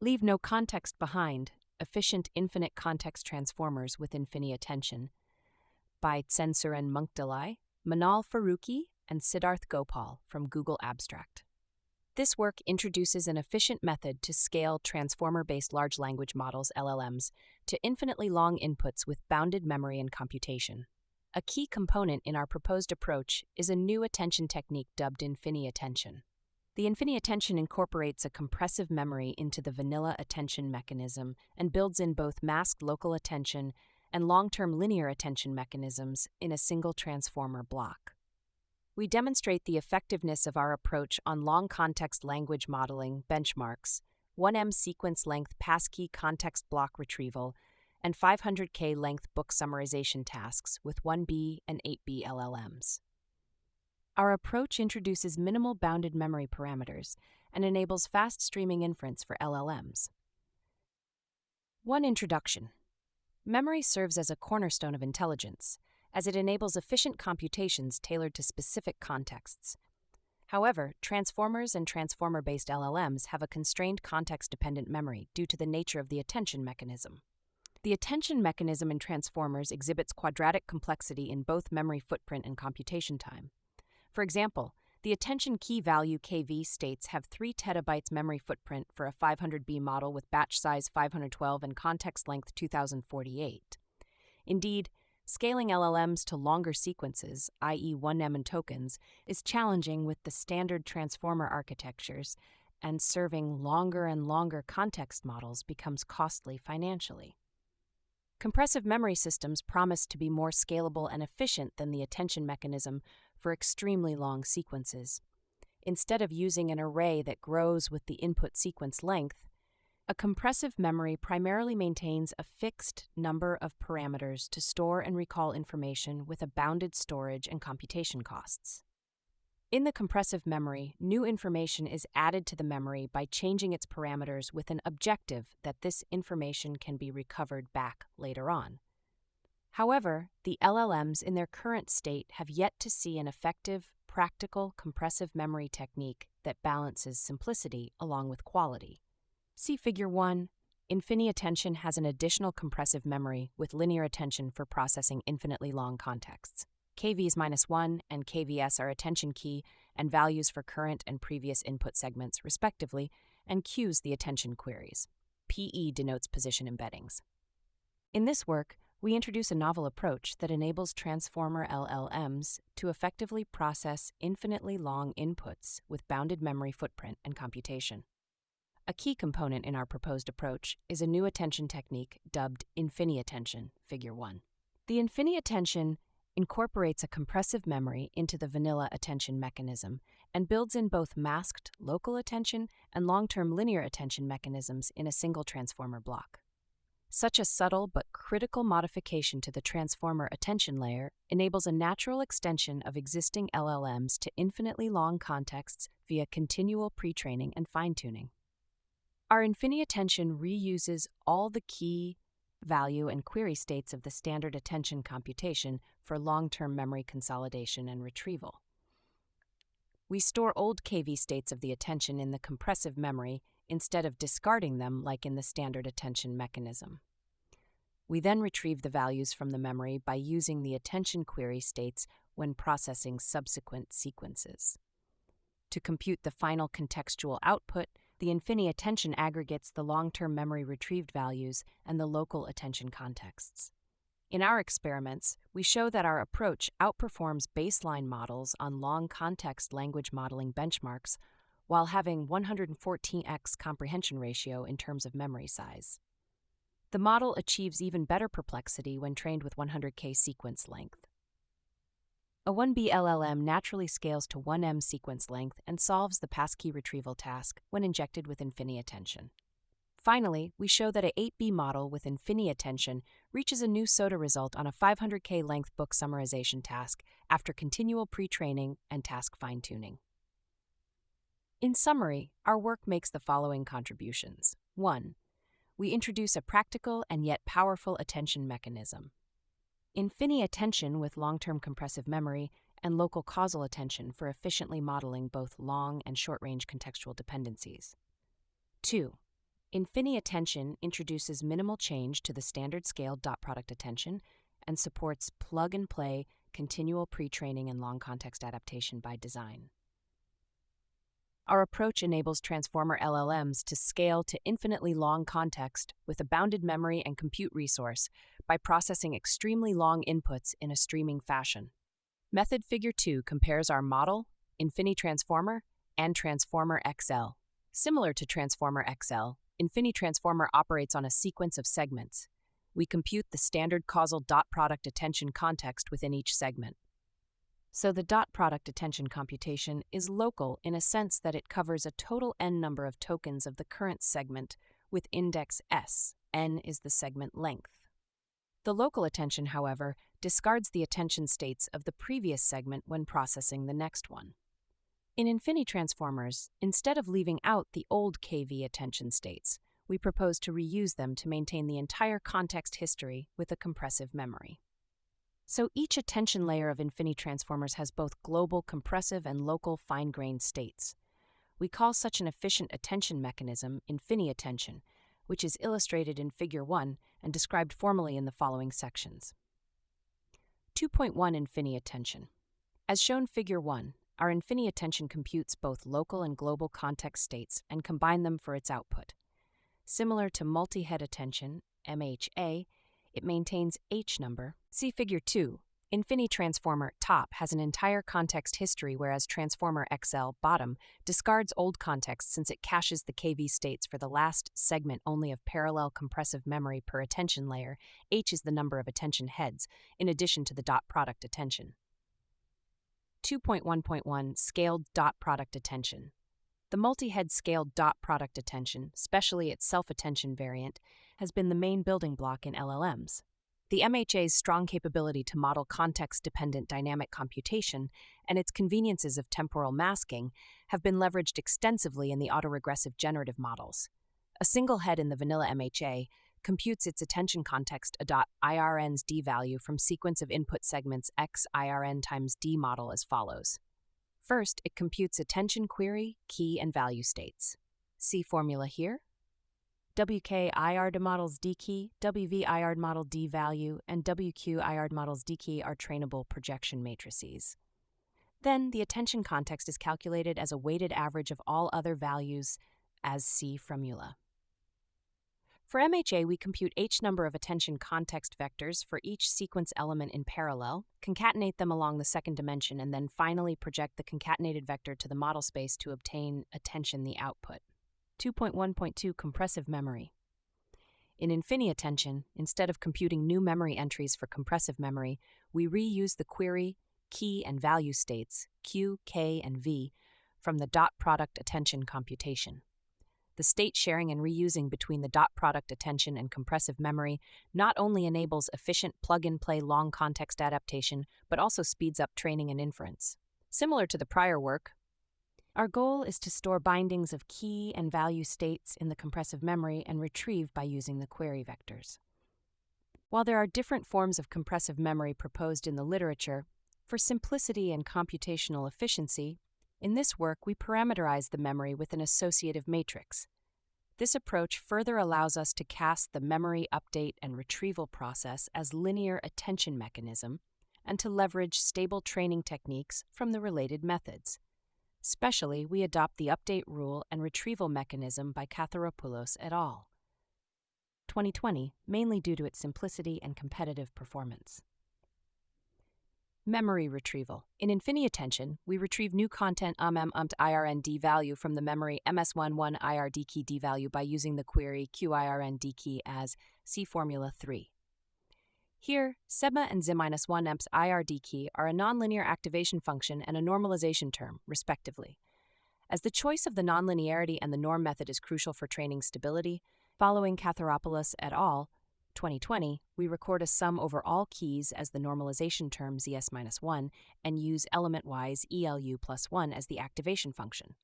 Leave no context behind. Efficient infinite context transformers with Infini-attention by Tsensuren Munkdalai, Manal Faruqi, and Siddharth Gopal from Google Abstract. This work introduces an efficient method to scale transformer-based large language models (LLMs) to infinitely long inputs with bounded memory and computation. A key component in our proposed approach is a new attention technique dubbed Infini-attention. The Infini-attention incorporates a compressive memory into the vanilla attention mechanism and builds in both masked local attention and long-term linear attention mechanisms in a single transformer block. We demonstrate the effectiveness of our approach on long-context language modeling benchmarks, 1M sequence length passkey context block retrieval, and 500K length book summarization tasks with 1B and 8B LLMs. Our approach introduces minimal bounded memory parameters and enables fast streaming inference for LLMs. 1. Introduction. Memory serves as a cornerstone of intelligence, as it enables efficient computations tailored to specific contexts. However, transformers and transformer-based LLMs have a constrained context-dependent memory due to the nature of the attention mechanism. The attention mechanism in transformers exhibits quadratic complexity in both memory footprint and computation time. For example, the attention key value KV states have 3 petabytes memory footprint for a 500B model with batch size 512 and context length 2048. Indeed, scaling LLMs to longer sequences, i.e. 1M and tokens, is challenging with the standard transformer architectures, and serving longer and longer context models becomes costly financially. Compressive memory systems promise to be more scalable and efficient than the attention mechanism for extremely long sequences. Instead of using an array that grows with the input sequence length, a compressive memory primarily maintains a fixed number of parameters to store and recall information with a bounded storage and computation costs. In the compressive memory, new information is added to the memory by changing its parameters with an objective that this information can be recovered back later on. However, the LLMs in their current state have yet to see an effective, practical compressive memory technique that balances simplicity along with quality. See Figure 1. Infini-attention has an additional compressive memory with linear attention for processing infinitely long contexts. KVs-1 and KVS are attention key and values for current and previous input segments, respectively, and Qs the attention queries. PE denotes position embeddings. In this work, we introduce a novel approach that enables transformer LLMs to effectively process infinitely long inputs with bounded memory footprint and computation. A key component in our proposed approach is a new attention technique dubbed Infini-attention, Figure 1. The Infini-attention incorporates a compressive memory into the vanilla attention mechanism and builds in both masked local attention and long-term linear attention mechanisms in a single transformer block. Such a subtle but critical modification to the transformer attention layer enables a natural extension of existing LLMs to infinitely long contexts via continual pre-training and fine-tuning. Our Infini-attention reuses all the key value and query states of the standard attention computation for long-term memory consolidation and retrieval. We store old KV states of the attention in the compressive memory instead of discarding them like in the standard attention mechanism. We then retrieve the values from the memory by using the attention query states when processing subsequent sequences. To compute the final contextual output, the Infini-attention aggregates the long-term memory retrieved values and the local attention contexts. In our experiments, we show that our approach outperforms baseline models on long context language modeling benchmarks while having 114x comprehension ratio in terms of memory size. The model achieves even better perplexity when trained with 100K sequence length. A 1B LLM naturally scales to 1M sequence length and solves the passkey retrieval task when injected with Infini-attention. Finally, we show that a 8B model with Infini-attention reaches a new SOTA result on a 500K length book summarization task after continual pre-training and task fine-tuning. In summary, our work makes the following contributions. 1. We introduce a practical and yet powerful attention mechanism. Infini-attention with long-term compressive memory and local causal attention for efficiently modeling both long and short-range contextual dependencies. 2. Infini-attention introduces minimal change to the standard scale dot product attention and supports plug-and-play, continual pre-training and long context adaptation by design. Our approach enables transformer LLMs to scale to infinitely long context with a bounded memory and compute resource by processing extremely long inputs in a streaming fashion. Method Figure 2 compares our model, Infini-transformer, and Transformer XL. Similar to Transformer XL, Infini-transformer operates on a sequence of segments. We compute the standard causal dot product attention context within each segment. So the dot product attention computation is local in a sense that it covers a total n number of tokens of the current segment with index s. N is the segment length. The local attention, however, discards the attention states of the previous segment when processing the next one. In Infini-transformers, instead of leaving out the old KV attention states, we propose to reuse them to maintain the entire context history with a compressive memory. So each attention layer of Infini-transformers has both global compressive and local fine-grained states. We call such an efficient attention mechanism Infini-attention, which is illustrated in Figure 1 and described formally in the following sections. 2.1 Infini-attention. As shown Figure 1, our Infini-attention computes both local and global context states and combines them for its output. Similar to multi-head attention, MHA, it maintains H number. See Figure 2. Infini-transformer top has an entire context history, whereas Transformer XL bottom discards old context since it caches the KV states for the last segment only of parallel compressive memory per attention layer. H is the number of attention heads, in addition to the dot product attention. 2.1.1 Scaled dot product attention. The multi-head scaled dot product attention, especially its self-attention variant, has been the main building block in LLMs. The MHA's strong capability to model context-dependent dynamic computation and its conveniences of temporal masking have been leveraged extensively in the autoregressive generative models. A single head in the vanilla MHA computes its attention context .irn's d value from sequence of input segments x irn times d model as follows. First, it computes attention query, key, and value states. See formula here. WK IRD models D key, WV IRD model D value, and WQ IRD models D key are trainable projection matrices. Then, the attention context is calculated as a weighted average of all other values as see formula. For MHA, we compute H number of attention context vectors for each sequence element in parallel, concatenate them along the second dimension, and then finally project the concatenated vector to the model space to obtain attention the output. 2.1.2 Compressive memory. In Infini-attention, instead of computing new memory entries for compressive memory, we reuse the query, key, and value states, Q, K, and V, from the dot product attention computation. The state sharing and reusing between the dot product attention and compressive memory not only enables efficient plug-and-play long context adaptation, but also speeds up training and inference. Similar to the prior work, our goal is to store bindings of key and value states in the compressive memory and retrieve by using the query vectors. While there are different forms of compressive memory proposed in the literature, for simplicity and computational efficiency, in this work we parameterize the memory with an associative matrix. This approach further allows us to cast the memory update and retrieval process as linear attention mechanism and to leverage stable training techniques from the related methods. Especially, we adopt the update rule and retrieval mechanism by Katharopoulos et al. 2020, mainly due to its simplicity and competitive performance. Memory retrieval. In Infini-attention, we retrieve new content irnd value from the memory ms11 ird key d value by using the query qirnd key as see formula 3. Here, sigma and z-1 emps ird key are a nonlinear activation function and a normalization term, respectively. As the choice of the nonlinearity and the norm method is crucial for training stability, following Katharopoulos et al. 2020, we record a sum over all keys as the normalization term zs-1 and use element-wise elu plus 1 as the activation function.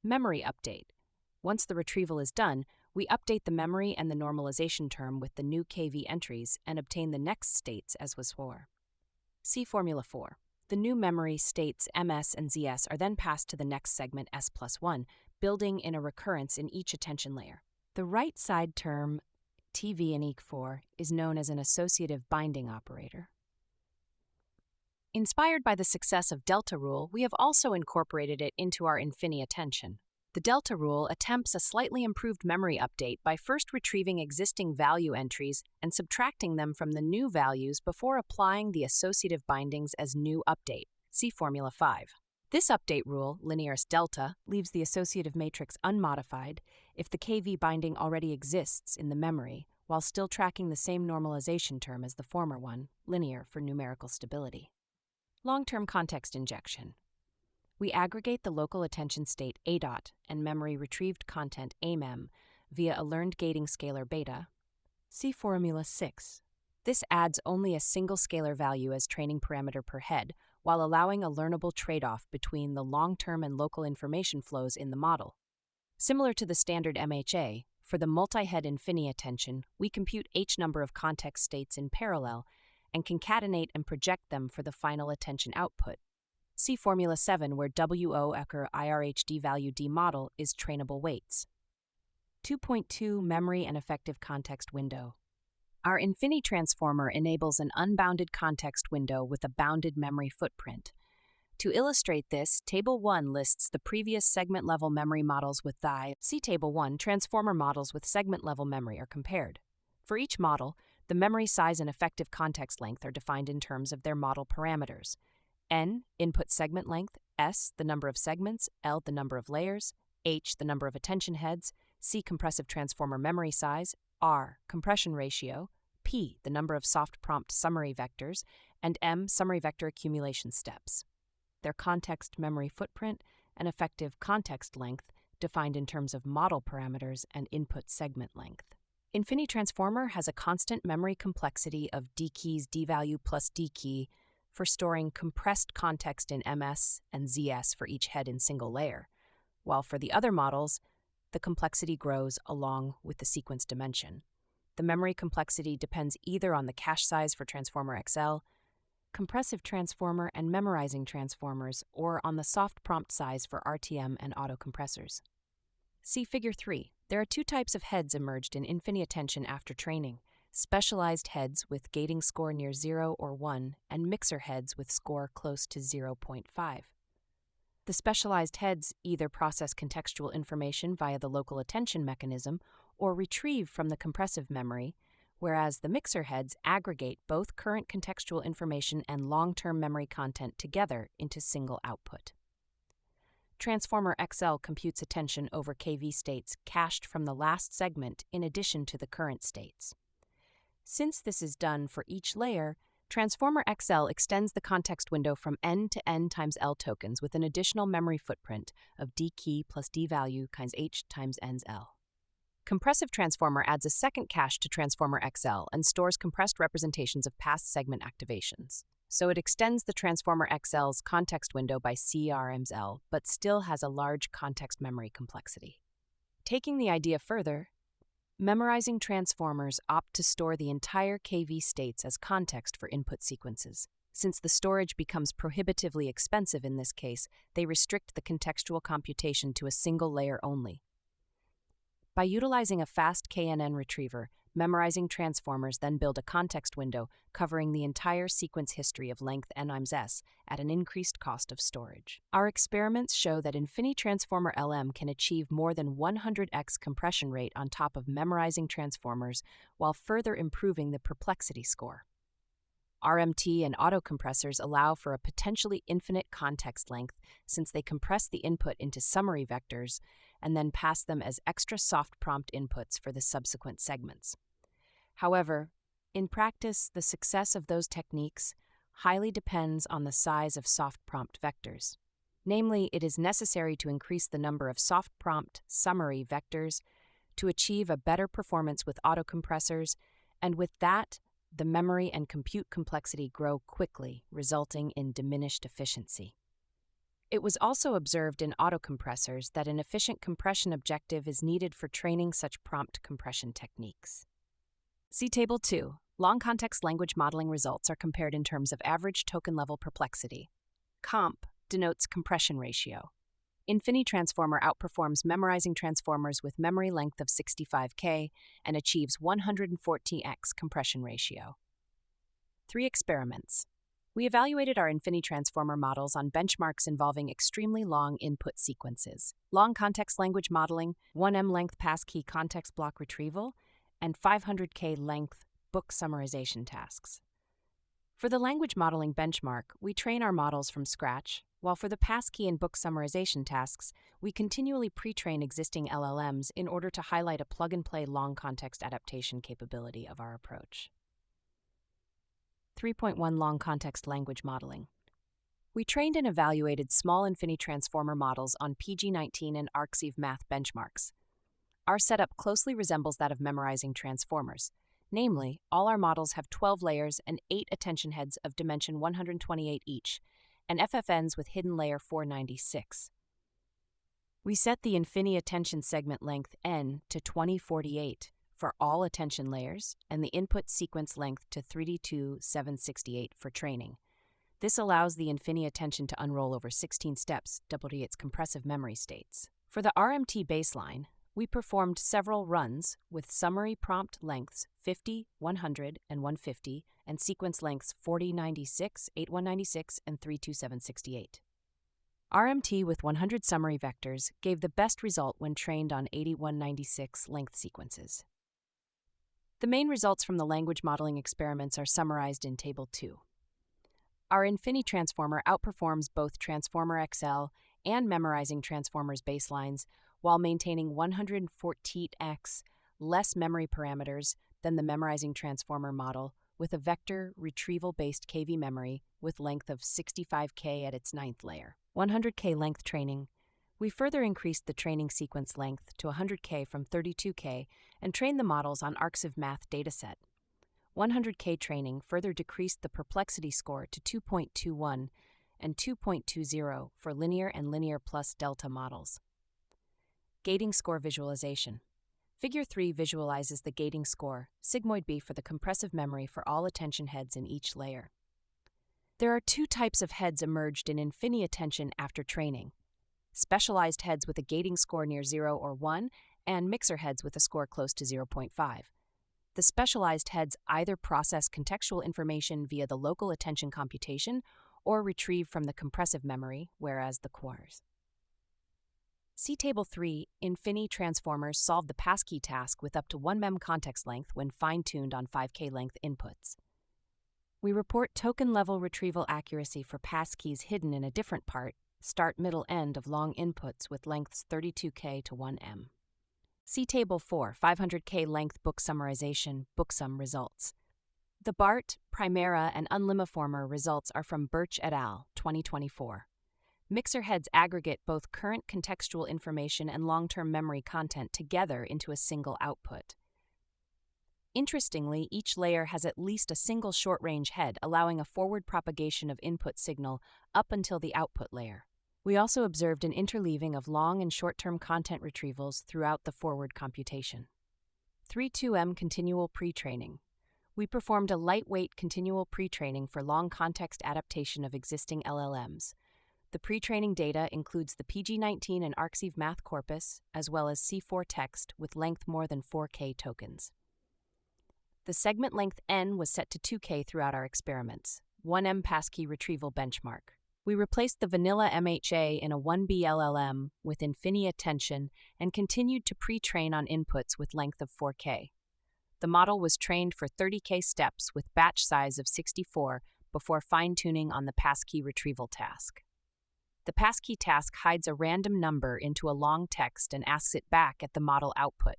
Memory update. Once the retrieval is done, we update the memory and the normalization term with the new KV entries and obtain the next states as was for. See Formula 4. The new memory states ms and zs are then passed to the next segment s plus 1, building in a recurrence in each attention layer. The right side term, TV and eq4, is known as an associative binding operator. Inspired by the success of delta rule, we have also incorporated it into our Infini-attention. The delta rule attempts a slightly improved memory update by first retrieving existing value entries and subtracting them from the new values before applying the associative bindings as new update. See Formula 5. This update rule, linearis delta, leaves the associative matrix unmodified if the KV binding already exists in the memory, while still tracking the same normalization term as the former one, linear for numerical stability. Long-term context injection. We aggregate the local attention state A dot and memory retrieved content AMEM via a learned gating scalar beta. See Formula 6. This adds only a single scalar value as training parameter per head, while allowing a learnable trade-off between the long-term and local information flows in the model. Similar to the standard MHA, for the multi-head Infini-attention, we compute H number of context states in parallel and concatenate and project them for the final attention output. See Formula 7, where WO Ecker IRHD value D model is trainable weights. 2.2 Memory and Effective Context Window. Our Infini transformer enables an unbounded context window with a bounded memory footprint. To illustrate this, Table 1 lists the previous segment-level memory models with thy. See Table 1, transformer models with segment-level memory are compared. For each model, the memory size and effective context length are defined in terms of their model parameters. N, input segment length, S, the number of segments, L, the number of layers, H, the number of attention heads, C, compressive transformer memory size, R, compression ratio, P, the number of soft prompt summary vectors, and M, summary vector accumulation steps. Their context memory footprint and effective context length defined in terms of model parameters and input segment length. Infini transformer has a constant memory complexity of D keys D value plus D key for storing compressed context in MS and ZS for each head in single layer, while for the other models, the complexity grows along with the sequence dimension. The memory complexity depends either on the cache size for Transformer XL, compressive transformer and memorizing transformers, or on the soft prompt size for RTM and autocompressors. See Figure 3. There are two types of heads emerged in Infini-attention after training: specialized heads with gating score near 0 or 1, and mixer heads with score close to 0.5. The specialized heads either process contextual information via the local attention mechanism or retrieve from the compressive memory, whereas the mixer heads aggregate both current contextual information and long-term memory content together into single output. Transformer XL computes attention over KV states cached from the last segment in addition to the current states. Since this is done for each layer, Transformer XL extends the context window from N to N times L tokens with an additional memory footprint of D key plus D value times H times N's L. Compressive transformer adds a second cache to Transformer XL and stores compressed representations of past segment activations. So it extends the Transformer XL's context window by CRM's L, but still has a large context memory complexity. Taking the idea further, memorizing transformers opt to store the entire KV states as context for input sequences. Since the storage becomes prohibitively expensive in this case, they restrict the contextual computation to a single layer only. By utilizing a fast KNN retriever, memorizing transformers then build a context window covering the entire sequence history of length n(s) at an increased cost of storage. Our experiments show that Infini Transformer LM can achieve more than 100x compression rate on top of memorizing transformers while further improving the perplexity score. RMT and autocompressors allow for a potentially infinite context length since they compress the input into summary vectors and then pass them as extra soft prompt inputs for the subsequent segments. However, in practice, the success of those techniques highly depends on the size of soft prompt vectors. Namely, it is necessary to increase the number of soft prompt summary vectors to achieve a better performance with autocompressors, and with that, the memory and compute complexity grow quickly, resulting in diminished efficiency. It was also observed in autocompressors that an efficient compression objective is needed for training such prompt compression techniques. See Table 2. Long context language modeling results are compared in terms of average token level perplexity. Comp denotes compression ratio. Infini-transformer outperforms memorizing transformers with memory length of 65K and achieves 140x compression ratio. 3 experiments. We evaluated our Infini-transformer models on benchmarks involving extremely long input sequences, long context language modeling, 1M length passkey context block retrieval, and 500K length book summarization tasks. For the language modeling benchmark, we train our models from scratch, while for the passkey and book summarization tasks, we continually pre-train existing LLMs in order to highlight a plug-and-play long context adaptation capability of our approach. 3.1 Long Context Language Modeling. We trained and evaluated small Infini-transformer models on PG19 and ArcSieve math benchmarks. Our setup closely resembles that of memorizing transformers. Namely, all our models have 12 layers and 8 attention heads of dimension 128 each, and FFNs with hidden layer 496. We set the Infini-attention segment length n to 2048 for all attention layers and the input sequence length to 32768 for training. This allows the Infini-attention to unroll over 16 steps, doubling its compressive memory states. For the RMT baseline, we performed several runs with summary prompt lengths 50, 100, and 150, and sequence lengths 4096, 8196, and 32768. RMT with 100 summary vectors gave the best result when trained on 8196 length sequences. The main results from the language modeling experiments are summarized in Table 2. Our Infini-transformer outperforms both Transformer XL and memorizing transformers baselines while maintaining 114x less memory parameters than the memorizing transformer model with a vector retrieval-based KV memory with length of 65K at its 9th layer. 100K length training. We further increased the training sequence length to 100K from 32K and trained the models on ArcSieve math dataset. 100K training further decreased the perplexity score to 2.21 and 2.20 for linear and linear plus delta models. Gating score visualization. Figure 3 visualizes the gating score, sigmoid B, for the compressive memory for all attention heads in each layer. There are 2 types of heads emerged in Infini-attention after training: specialized heads with a gating score near 0 or 1, and mixer heads with a score close to 0.5. The specialized heads either process contextual information via the local attention computation or retrieve from the compressive memory, whereas the cores. See Table 3. Infini-transformers solve the passkey task with up to 1 mem context length when fine-tuned on 5K length inputs. We report token-level retrieval accuracy for passkeys hidden in a different part, start-middle-end of long inputs with lengths 32K to 1M. See Table 4, 500K length book summarization, booksum results. The BART, Primera, and Unlimiformer results are from Birch et al., 2024. Mixer heads aggregate both current contextual information and long-term memory content together into a single output. Interestingly, each layer has at least a single short-range head, allowing a forward propagation of input signal up until the output layer. We also observed an interleaving of long and short-term content retrievals throughout the forward computation. 3.2M continual pre-training. We performed a lightweight continual pre-training for long context adaptation of existing LLMs. The pre-training data includes the PG19 and ArcSieve math corpus, as well as C4 text with length more than 4K tokens. The segment length n was set to 2K throughout our experiments, 1M passkey retrieval benchmark. We replaced the vanilla MHA in a 1B LLM with Infini-attention and continued to pre-train on inputs with length of 4K. The model was trained for 30K steps with batch size of 64 before fine-tuning on the passkey retrieval task. The passkey task hides a random number into a long text and asks it back at the model output.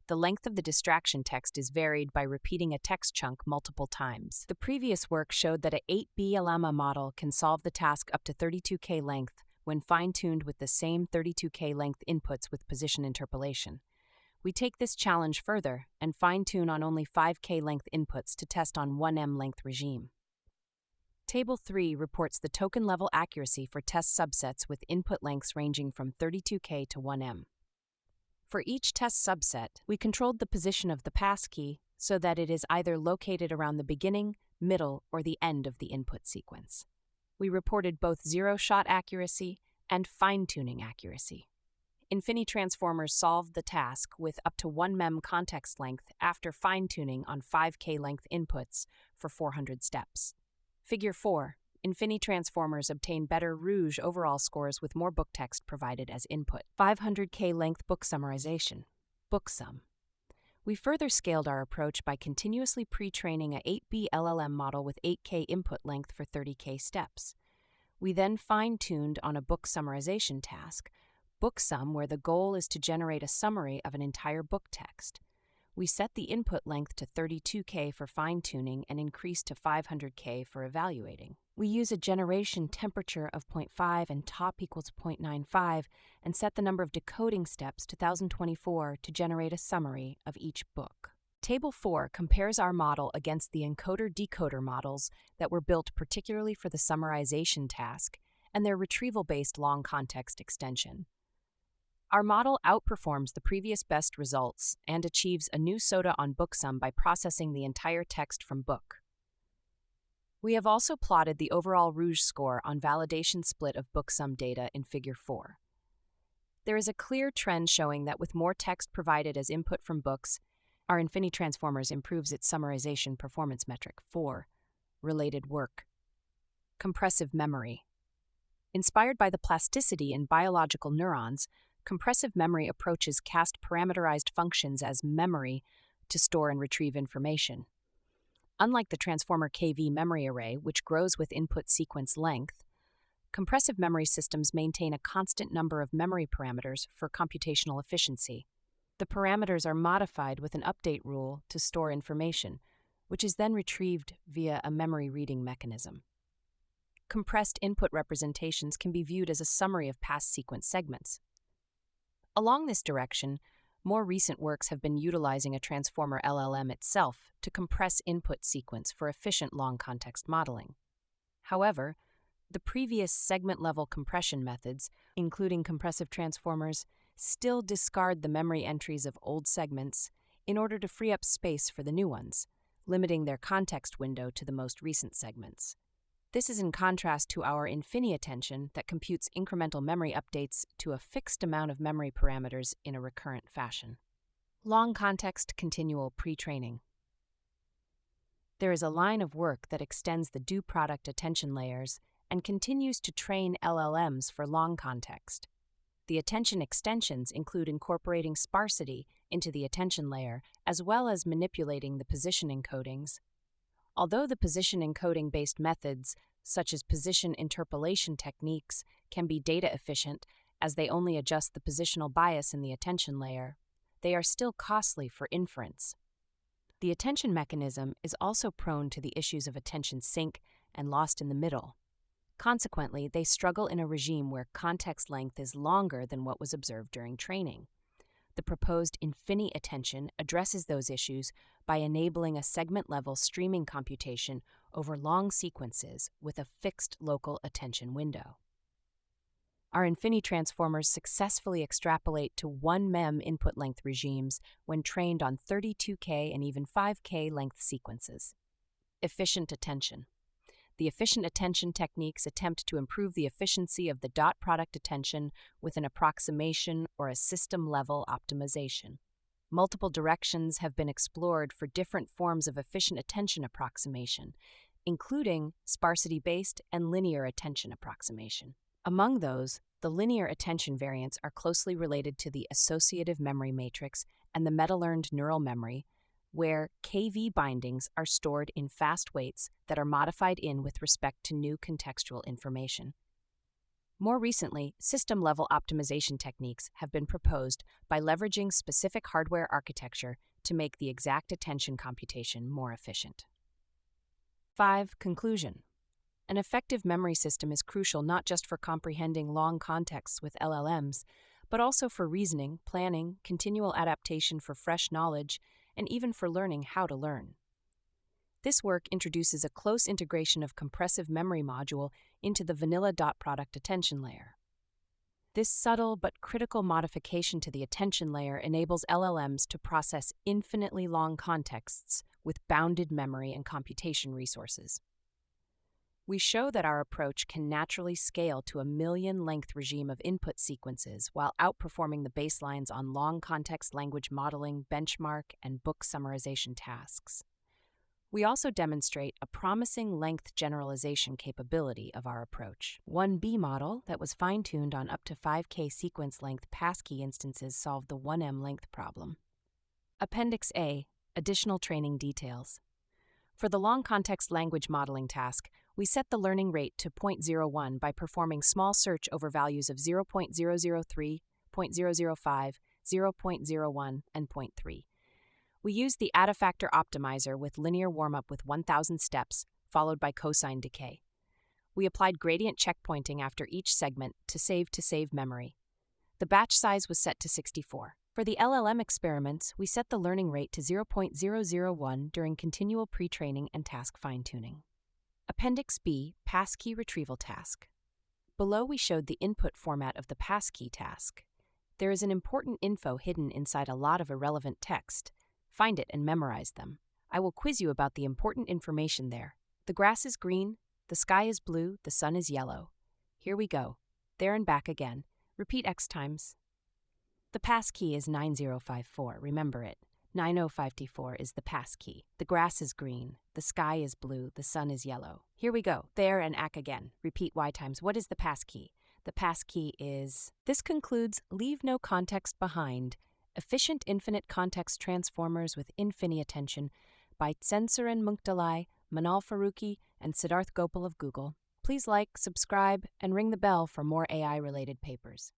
The length of the distraction text is varied by repeating a text chunk multiple times. The previous work showed that a 8B LLM model can solve the task up to 32K length when fine-tuned with the same 32K length inputs with position interpolation. We take this challenge further and fine-tune on only 5K length inputs to test on 1M length regime. Table 3 reports the token-level accuracy for test subsets with input lengths ranging from 32K to 1M. For each test subset, we controlled the position of the passkey so that it is either located around the beginning, middle, or the end of the input sequence. We reported both zero-shot accuracy and fine-tuning accuracy. Infini-transformers solved the task with up to 1 mem context length after fine-tuning on 5K length inputs for 400 steps. Figure 4. Infini-transformers obtain better Rouge overall scores with more book text provided as input. 500K length book summarization. Book sum. We further scaled our approach by continuously pre-training a 8B LLM model with 8K input length for 30K steps. We then fine-tuned on a book summarization task, book sum, where the goal is to generate a summary of an entire book text. We set the input length to 32K for fine-tuning and increased to 500K for evaluating. We use a generation temperature of 0.5 and top equals 0.95 and set the number of decoding steps to 1024 to generate a summary of each book. Table 4 compares our model against the encoder-decoder models that were built particularly for the summarization task and their retrieval-based long context extension. Our model outperforms the previous best results and achieves a new SOTA on book sum by processing the entire text from book. We have also plotted the overall Rouge score on validation split of book sum data in Figure 4. There is a clear trend showing that with more text provided as input from books, our Infini-transformers improves its summarization performance metric. 4. Related work. Compressive memory. Inspired by the plasticity in biological neurons, compressive memory approaches cast parameterized functions as memory to store and retrieve information. Unlike the transformer KV memory array, which grows with input sequence length, compressive memory systems maintain a constant number of memory parameters for computational efficiency. The parameters are modified with an update rule to store information, which is then retrieved via a memory reading mechanism. Compressed input representations can be viewed as a summary of past sequence segments. Along this direction, more recent works have been utilizing a transformer LLM itself to compress input sequence for efficient long context modeling. However, the previous segment-level compression methods, including compressive transformers, still discard the memory entries of old segments in order to free up space for the new ones, limiting their context window to the most recent segments. This is in contrast to our Infini-attention that computes incremental memory updates to a fixed amount of memory parameters in a recurrent fashion. Long context continual pre-training. There is a line of work that extends the due product attention layers and continues to train LLMs for long context. The attention extensions include incorporating sparsity into the attention layer as well as manipulating the position encodings. Although the position encoding-based methods, such as position interpolation techniques, can be data efficient as they only adjust the positional bias in the attention layer, they are still costly for inference. The attention mechanism is also prone to the issues of attention sink and lost in the middle. Consequently, they struggle in a regime where context length is longer than what was observed during training. The proposed Infini-attention addresses those issues by enabling a segment-level streaming computation over long sequences with a fixed local attention window. Our Infini-transformers successfully extrapolate to 1 mem input length regimes when trained on 32K and even 5K length sequences. Efficient attention. The efficient attention techniques attempt to improve the efficiency of the dot product attention with an approximation or a system-level optimization. Multiple directions have been explored for different forms of efficient attention approximation, including sparsity-based and linear attention approximation. Among those, the linear attention variants are closely related to the associative memory matrix and the meta-learned neural memory, where KV bindings are stored in fast weights that are modified in with respect to new contextual information. More recently, system-level optimization techniques have been proposed by leveraging specific hardware architecture to make the exact attention computation more efficient. 5. Conclusion. An effective memory system is crucial not just for comprehending long contexts with LLMs, but also for reasoning, planning, continual adaptation for fresh knowledge, and even for learning how to learn. This work introduces a close integration of compressive memory module into the vanilla dot product attention layer. This subtle but critical modification to the attention layer enables LLMs to process infinitely long contexts with bounded memory and computation resources. We show that our approach can naturally scale to a million-length regime of input sequences while outperforming the baselines on long context language modeling, benchmark, and book summarization tasks. We also demonstrate a promising length generalization capability of our approach. One B model that was fine-tuned on up to 5K sequence length passkey instances solved the 1M length problem. Appendix A, additional training details. For the long context language modeling task, we set the learning rate to 0.01 by performing small search over values of 0.003, 0.005, 0.01, and 0.3. We used the Add-a-Factor optimizer with linear warm-up with 1,000 steps, followed by cosine decay. We applied gradient checkpointing after each segment to save memory. The batch size was set to 64. For the LLM experiments, we set the learning rate to 0.001 during continual pre-training and task fine-tuning. Appendix B, passkey retrieval task. Below we showed the input format of the passkey task. There is an important info hidden inside a lot of irrelevant text. Find it and memorize them. I will quiz you about the important information there. The grass is green, the sky is blue, the sun is yellow. Here we go. There and back again. Repeat X times. The passkey is 9054, remember it. 9054 is the passkey. The grass is green, the sky is blue, the sun is yellow. Here we go. There and ack again. Repeat Y times. What is the passkey? The passkey is... This concludes Leave No Context Behind, Efficient Infinite Context Transformers with Infini-attention by Tsensuren Munkdalai, Manal Faruqi, and Siddharth Gopal of Google. Please like, subscribe, and ring the bell for more AI-related papers.